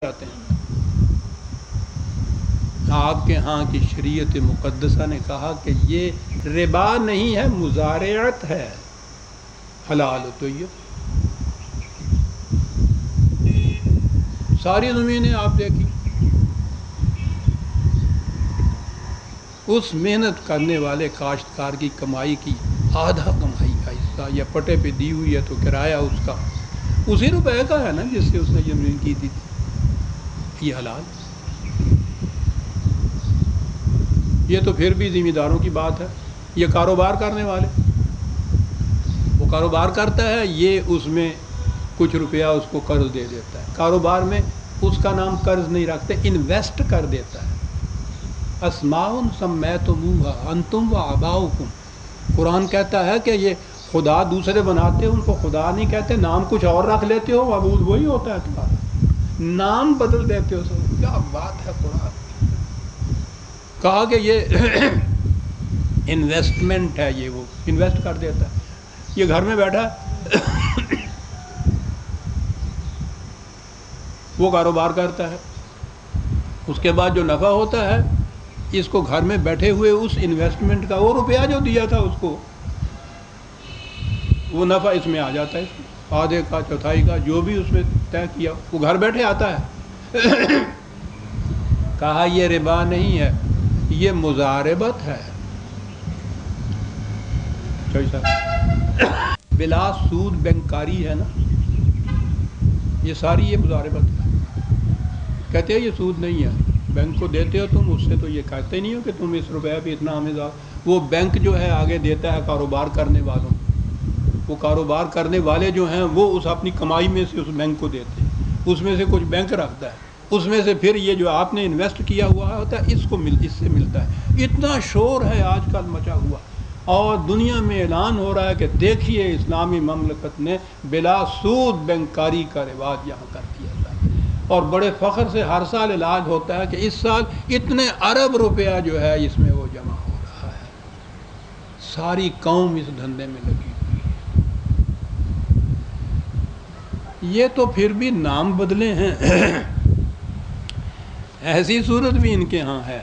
جاتے ہیں۔ آپ کے ہاں کی شریعت مقدسہ نے کہا کہ یہ ربا نہیں ہے، مزارعت ہے، حلال تو یہ ساری زمینیں آپ دیکھی، اس محنت کرنے والے کاشتکار کی کمائی کی آدھا کمائی کا حصہ یا پٹے پہ دی ہوئی ہے تو کرایہ اس کا اسی روپے کا ہے نا جس سے اس نے زمین کی تھی، یہ حلال۔ یہ تو پھر بھی ذمہ داروں کی بات ہے۔ یہ کاروبار کرنے والے، وہ کاروبار کرتا ہے، یہ اس میں کچھ روپیہ اس کو قرض دے دیتا ہے، کاروبار میں اس کا نام قرض نہیں رکھتے، انویسٹ کر دیتا ہے۔ اسماء سمیتموها انتم وآباؤکم، قرآن کہتا ہے کہ یہ خدا دوسرے بناتے ہیں، ان کو خدا نہیں کہتے، نام کچھ اور رکھ لیتے ہو، معبود وہی ہوتا ہے تمہارا، نام بدل دیتے ہو۔ سب کیا بات ہے قرآن! کہا کہ یہ انویسٹمنٹ ہے، یہ وہ انویسٹ کر دیتا ہے۔ یہ گھر میں بیٹھا ہے، وہ کاروبار کرتا ہے، اس کے بعد جو نفع ہوتا ہے اس کو گھر میں بیٹھے ہوئے اس انویسٹمنٹ کا وہ روپیہ جو دیا تھا اس کو، وہ نفع اس میں آ جاتا ہے، آدھے کا چوتھائی کا جو بھی اس میں طے کیا وہ گھر بیٹھے آتا ہے۔ کہا یہ ربا نہیں ہے، یہ مضاربت ہے۔ بلا سود بینکاری ہے نا، یہ ساری یہ مضاربت ہے۔ کہتے ہیں یہ سود نہیں ہے، بینک کو دیتے ہو تم، اس سے تو یہ کہتے نہیں ہو کہ تم اس روپے پہ اتنا ہمیں وہ بینک جو ہے آگے دیتا ہے کاروبار کرنے والوں، وہ کاروبار کرنے والے جو ہیں وہ اس اپنی کمائی میں سے اس بینک کو دیتے ہیں، اس میں سے کچھ بینک رکھتا ہے، اس میں سے پھر یہ جو آپ نے انویسٹ کیا ہوا ہوتا ہے اس سے ملتا ہے۔ اتنا شور ہے آج کل مچا ہوا، اور دنیا میں اعلان ہو رہا ہے کہ دیکھیے اسلامی مملکت نے بلا سود بینکاری کا رواج یہاں کر دیا ہے، اور بڑے فخر سے ہر سال اعلان ہوتا ہے کہ اس سال اتنے ارب روپیہ جو ہے اس میں وہ جمع ہو رہا ہے۔ ساری قوم اس دھندے میں لگی ہوئی ہے۔ یہ تو پھر بھی نام بدلے ہیں، ایسی صورت بھی ان کے ہاں ہے۔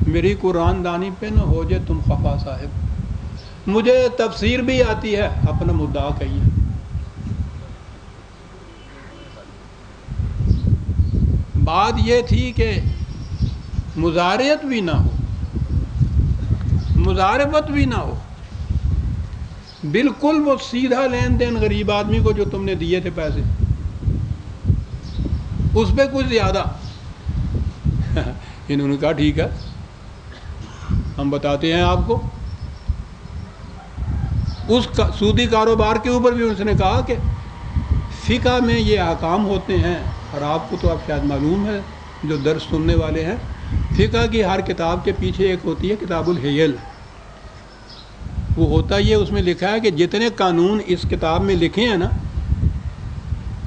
میری قرآن دانی پہ نہ ہو جائے تم خفا صاحب، مجھے تفسیر بھی آتی ہے، اپنا مدعا کہیے۔ بات یہ تھی کہ مزارعت بھی نہ ہو، مزاربت بھی نہ ہو، بالکل وہ سیدھا لین دین غریب آدمی کو جو تم نے دیے تھے پیسے اس پہ کچھ زیادہ۔ انہوں نے کہا ٹھیک ہے ہم بتاتے ہیں آپ کو۔ اس سودی کاروبار کے اوپر بھی اس نے کہا کہ فقہ میں یہ احکام ہوتے ہیں، اور آپ کو تو اب شاید معلوم ہے جو درس سننے والے ہیں، فقہ کی ہر کتاب کے پیچھے ایک ہوتی ہے کتاب الحیل۔ وہ ہوتا یہ اس میں لکھا ہے کہ جتنے قانون اس کتاب میں لکھے ہیں نا،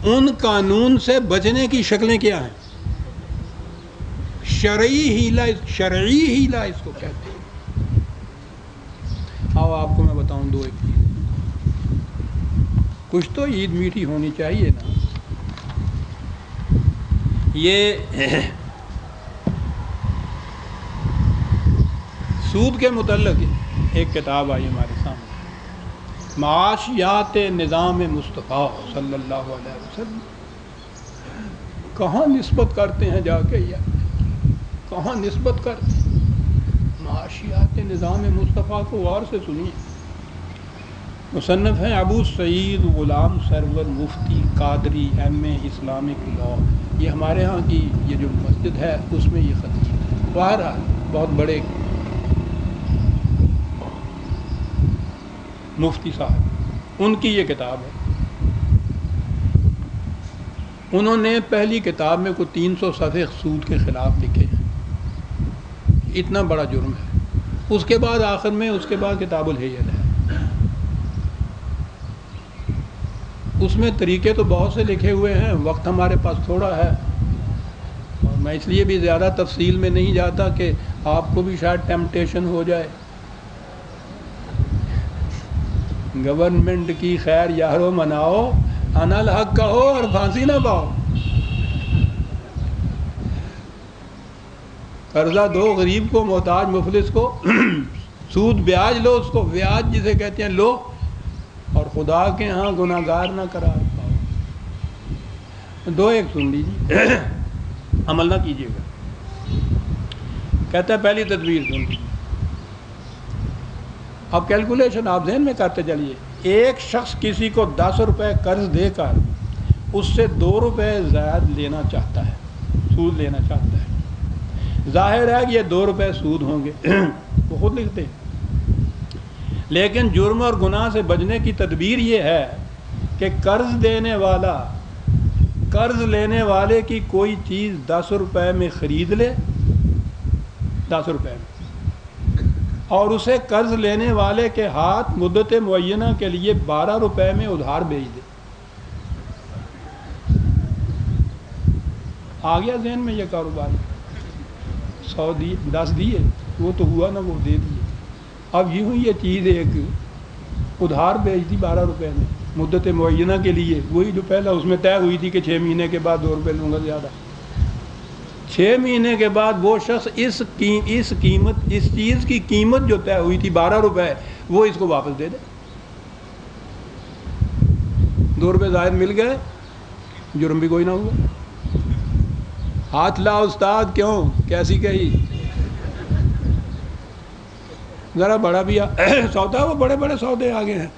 ان قانون سے بچنے کی شکلیں کیا ہیں؟ شرعی ہیلہ اس کو کہتے ہیں۔ آؤ آپ کو میں بتاؤں دو ایک چیزیں، کچھ تو عید میٹھی ہونی چاہیے نا۔ یہ سود کے متعلق ایک کتاب آئی ہمارے سامنے، معاشیات نظام مصطفیٰ صلی اللہ علیہ وسلم۔ کہاں نسبت کرتے ہیں جا کے، یہ کہاں نسبت کرتے ہیں معاشیات نظام مصطفیٰ کو؟ غور سے سنیے۔ مصنف ہیں ابو سعید غلام سرور مفتی قادری ایم اے اسلامک لاء۔ یہ ہمارے ہاں کی یہ جو مسجد ہے اس میں یہ خطیب ہے، بہرحال بہت بڑے مفتی صاحب، ان کی یہ کتاب ہے۔ انہوں نے پہلی کتاب میں کوئی 300 صفحے سود کے خلاف لکھے ہیں، اتنا بڑا جرم ہے۔ اس کے بعد آخر میں اس کے بعد کتاب الحیل ہے، اس میں طریقے تو بہت سے لکھے ہوئے ہیں، وقت ہمارے پاس تھوڑا ہے، اور میں اس لیے بھی زیادہ تفصیل میں نہیں جاتا کہ آپ کو بھی شاید ٹیمپٹیشن ہو جائے۔ گورنمنٹ کی خیر یارو مناؤ، انا الحق کہو اور پھانسی نہ پاؤ۔ قرضہ دو غریب کو، محتاج مفلس کو، سود بیاج لو اس کو، بیاج جسے کہتے ہیں لو، اور خدا کے ہاں گناہ گار نہ قرار پاؤ۔ دو ایک سن لیجیے، عمل نہ کیجیے گا۔ کہتا ہے پہلی تدبیر سن لیجیے، اب کیلکولیشن آپ ذہن میں کرتے چلیے۔ ایک شخص کسی کو 10 روپے قرض دے کر اس سے 2 روپے زائد لینا چاہتا ہے، سود لینا چاہتا ہے۔ ظاہر ہے کہ یہ 2 روپے سود ہوں گے، وہ خود لکھتے ہیں۔ لیکن جرم اور گناہ سے بچنے کی تدبیر یہ ہے کہ قرض دینے والا قرض لینے والے کی کوئی چیز 10 روپے میں خرید لے، 10 روپے میں، اور اسے قرض لینے والے کے ہاتھ مدت معینہ کے لیے 12 روپے میں ادھار بھیج دے۔ آ گیا ذہن میں یہ کاروبار؟ 100 دیے، 10 دیے، وہ تو ہوا نا، وہ دے دیے۔ اب یوں یہ چیز ایک ادھار بھیج دی 12 روپے میں مدت معینہ کے لیے، وہی جو پہلا اس میں طے ہوئی تھی کہ 6 مہینے کے بعد 2 روپے لوں گا زیادہ۔ 6 مہینے کے بعد وہ شخص اس چیز کی قیمت جو طے ہوئی تھی 12 روپے، وہ اس کو واپس دے دے۔ 2 روپے زائد مل گئے، جرم بھی کوئی نہ ہوا۔ ہاتھ لا استاد، کیوں کیسی کہی؟ ذرا بڑا بھی سودا، وہ بڑے بڑے سودے آگے ہیں۔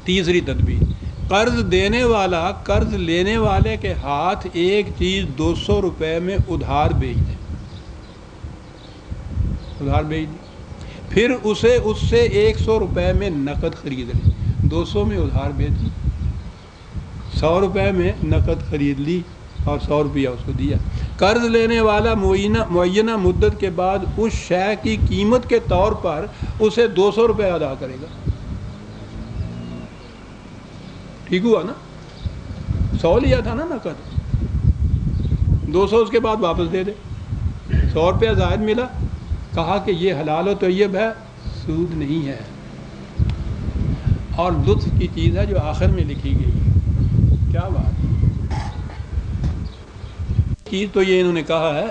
تیسری تدبیر، قرض دینے والا قرض لینے والے کے ہاتھ ایک چیز 200 روپے میں ادھار بھیج دے، ادھار بھیج دی، پھر اسے اس سے 100 روپے میں نقد خرید لی۔ 200 میں ادھار بھیج دی، 100 روپے میں نقد خرید لی اور 100 روپیہ اس کو دیا۔ قرض لینے والا معینہ مدت کے بعد اس شے کی قیمت کے طور پر اسے 200 روپے ادا کرے گا۔ ٹھیک ہوا نا؟ 100 لیا تھا نا نقد، 200 اس کے بعد واپس دے دے، 100 روپیہ زائد ملا، کہا کہ یہ حلال و طیب ہے، سود نہیں ہے۔ اور لطف کی چیز ہے جو آخر میں لکھی گئی ہے، کیا بات ہے چیز تو یہ انہوں نے کہا ہے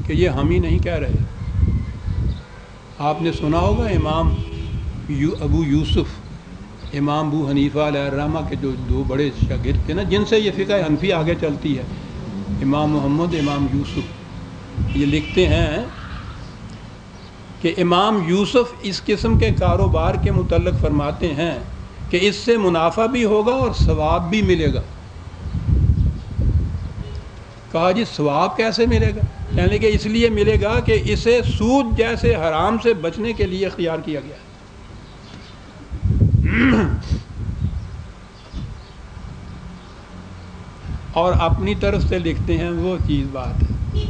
کہ یہ ہم ہی نہیں کہہ رہے۔ آپ نے سنا ہوگا امام ابو یوسف، امام ابو حنیفہ علیہ الرحمہ کے جو 2 بڑے شاگرد تھے نا، جن سے یہ فقہ حنفی آگے چلتی ہے، امام محمد، امام یوسف، یہ لکھتے ہیں کہ امام یوسف اس قسم کے کاروبار کے متعلق فرماتے ہیں کہ اس سے منافع بھی ہوگا اور ثواب بھی ملے گا۔ کہا جی ثواب کیسے ملے گا؟ یعنی کہ اس لیے ملے گا کہ اسے سود جیسے حرام سے بچنے کے لیے اختیار کیا گیا ہے۔ اور اپنی طرف سے لکھتے ہیں وہ چیز بات ہے،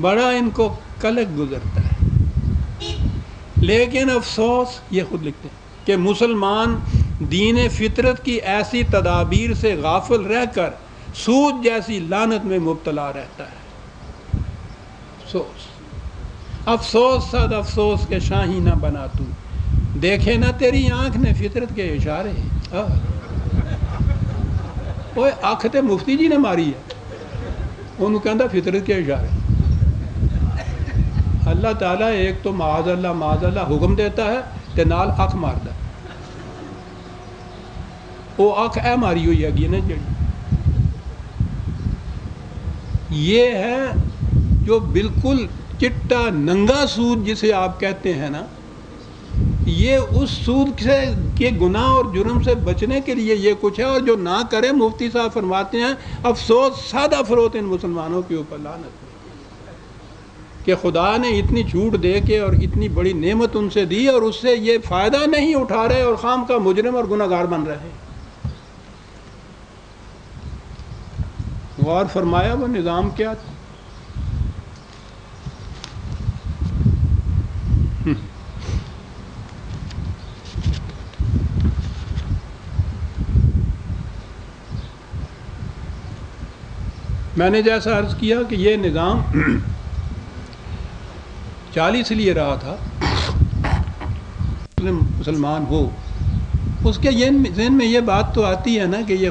بڑا ان کو کلک گزرتا ہے، لیکن افسوس یہ خود لکھتے ہیں کہ مسلمان دین فطرت کی ایسی تدابیر سے غافل رہ کر سود جیسی لعنت میں مبتلا رہتا ہے۔ افسوس، افسوس صد افسوس کے شاہی نہ بنا تو، دیکھے نہ تیری آنکھ نے فطرت کے اشارے۔ اوے آنکھ تے مفتی جی نے ماری ہے، انہوں کہندا فطرت کے اشارے۔ اللہ تعالیٰ ایک تو معاذ اللہ حکم دیتا ہے تے نال اکھ ماردا، وہ اکھ اے ماری ہوئی ہے نا جڑی، یہ ہے جو بالکل چٹا ننگا سود جسے آپ کہتے ہیں نا، یہ اس سود سے کے گناہ اور جرم سے بچنے کے لیے یہ کچھ ہے، اور جو نہ کرے مفتی صاحب فرماتے ہیں افسوس سادہ فروت ان مسلمانوں کے اوپر لعنت کہ خدا نے اتنی چھوٹ دے کے اور اتنی بڑی نعمت ان سے دی اور اس سے یہ فائدہ نہیں اٹھا رہے اور خام کا مجرم اور گناہ گار بن رہے ہیں۔ غور فرمایا وہ نظام کیا تھا؟ میں نے جیسا عرض کیا کہ یہ نظام 40 لیے رہا تھا، مسلمان ہو، اس کے ذہن میں یہ بات تو آتی ہے نا کہ یہ